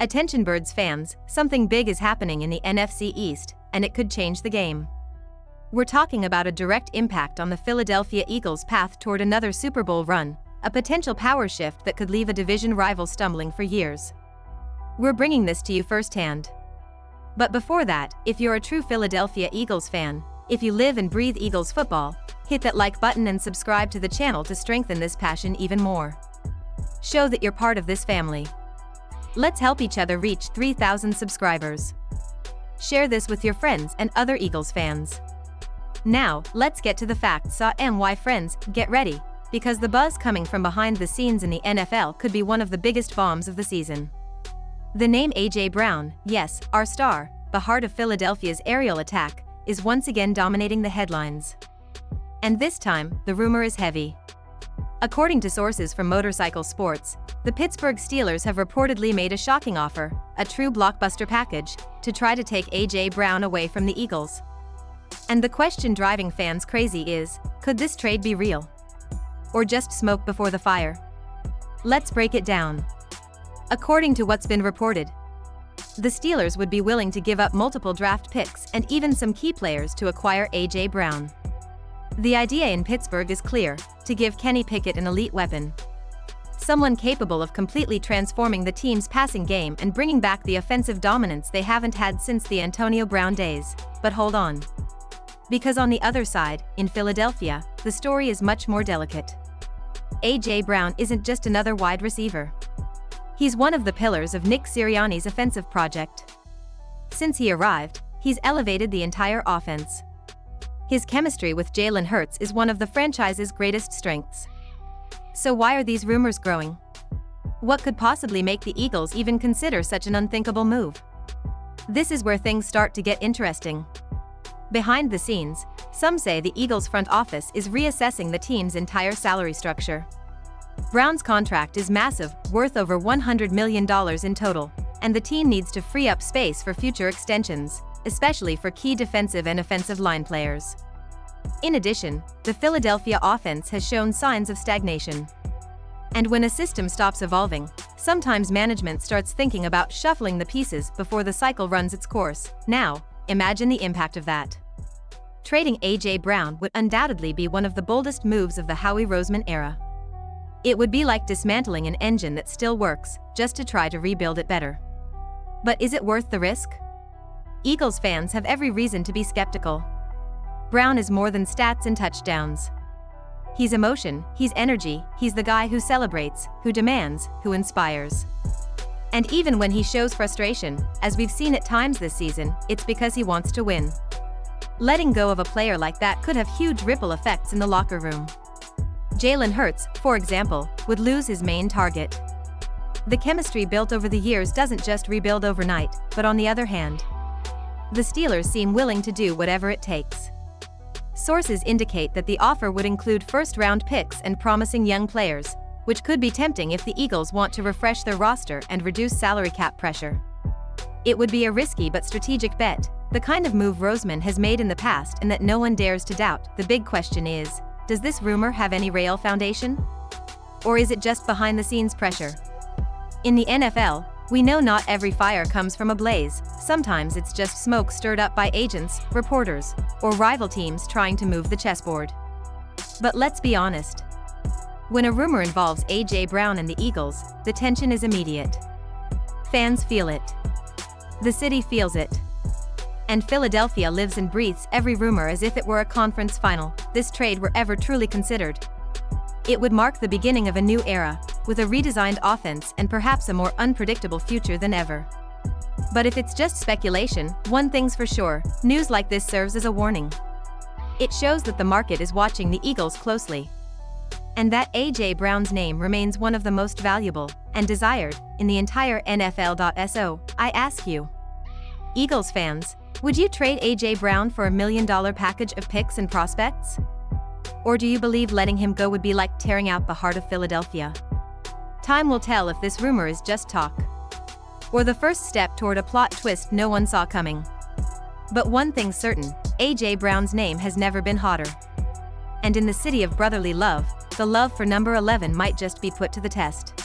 Attention Birds fans, something big is happening in the NFC East, and it could change the game. We're talking about a direct impact on the Philadelphia Eagles' path toward another Super Bowl run, a potential power shift that could leave a division rival stumbling for years. We're bringing this to you firsthand. But before that, if you're a true Philadelphia Eagles fan, if you live and breathe Eagles football, hit that like button and subscribe to the channel to strengthen this passion even more. Show that you're part of this family. Let's help each other reach 3,000 subscribers. Share this with your friends and other Eagles fans. Now, let's get to the facts. My friends, get ready, because the buzz coming from behind the scenes in the NFL could be one of the biggest bombs of the season. The name A.J. Brown, yes, our star, the heart of Philadelphia's aerial attack, is once again dominating the headlines. And this time, the rumor is heavy. According to sources from Motorcycle Sports, the Pittsburgh Steelers have reportedly made a shocking offer, a true blockbuster package, to try to take A.J. Brown away from the Eagles. And the question driving fans crazy is, could this trade be real? Or just smoke before the fire? Let's break it down. According to what's been reported, the Steelers would be willing to give up multiple draft picks and even some key players to acquire A.J. Brown. The idea in Pittsburgh is clear: to give Kenny Pickett an elite weapon. Someone capable of completely transforming the team's passing game and bringing back the offensive dominance they haven't had since the Antonio Brown days. But hold on. Because on the other side, in Philadelphia, the story is much more delicate. A.J. Brown isn't just another wide receiver. He's one of the pillars of Nick Sirianni's offensive project. Since he arrived, he's elevated the entire offense. His chemistry with Jalen Hurts is one of the franchise's greatest strengths. So why are these rumors growing? What could possibly make the Eagles even consider such an unthinkable move? This is where things start to get interesting. Behind the scenes, some say the Eagles' front office is reassessing the team's entire salary structure. Brown's contract is massive, worth over $100 million in total, and the team needs to free up space for future extensions, especially for key defensive and offensive line players. In addition, the Philadelphia offense has shown signs of stagnation. And when a system stops evolving, sometimes management starts thinking about shuffling the pieces before the cycle runs its course. Now, imagine the impact of that. Trading A.J. Brown would undoubtedly be one of the boldest moves of the Howie Roseman era. It would be like dismantling an engine that still works, just to try to rebuild it better. But is it worth the risk? Eagles fans have every reason to be skeptical. Brown is more than stats and touchdowns. He's emotion, he's energy, he's the guy who celebrates, who demands, who inspires. And even when he shows frustration, as we've seen at times this season, it's because he wants to win. Letting go of a player like that could have huge ripple effects in the locker room. Jalen Hurts, for example, would lose his main target. The chemistry built over the years doesn't just rebuild overnight, but on the other hand, the Steelers seem willing to do whatever it takes. Sources indicate that the offer would include first-round picks and promising young players, which could be tempting if the Eagles want to refresh their roster and reduce salary cap pressure. It would be a risky but strategic bet, the kind of move Roseman has made in the past and that no one dares to doubt. The big question is, does this rumor have any real foundation? Or is it just behind-the-scenes pressure? In the NFL, we know not every fire comes from a blaze. Sometimes it's just smoke stirred up by agents, reporters, or rival teams trying to move the chessboard. But let's be honest. When a rumor involves A.J. Brown and the Eagles, the tension is immediate. Fans feel it. The city feels it. And Philadelphia lives and breathes every rumor as if it were a conference final. This trade were ever truly considered, it would mark the beginning of a new era, with a redesigned offense and perhaps a more unpredictable future than ever. But if it's just speculation, one thing's for sure: news like this serves as a warning. It shows that the market is watching the Eagles closely, and that A.J. Brown's name remains one of the most valuable and desired in the entire NFL. So, I ask you, Eagles fans, would you trade A.J. Brown for $1 million package of picks and prospects? Or do you believe letting him go would be like tearing out the heart of Philadelphia? Time will tell if this rumor is just talk, or the first step toward a plot twist no one saw coming. But one thing's certain, A.J. Brown's name has never been hotter. And in the city of brotherly love, the love for number 11 might just be put to the test.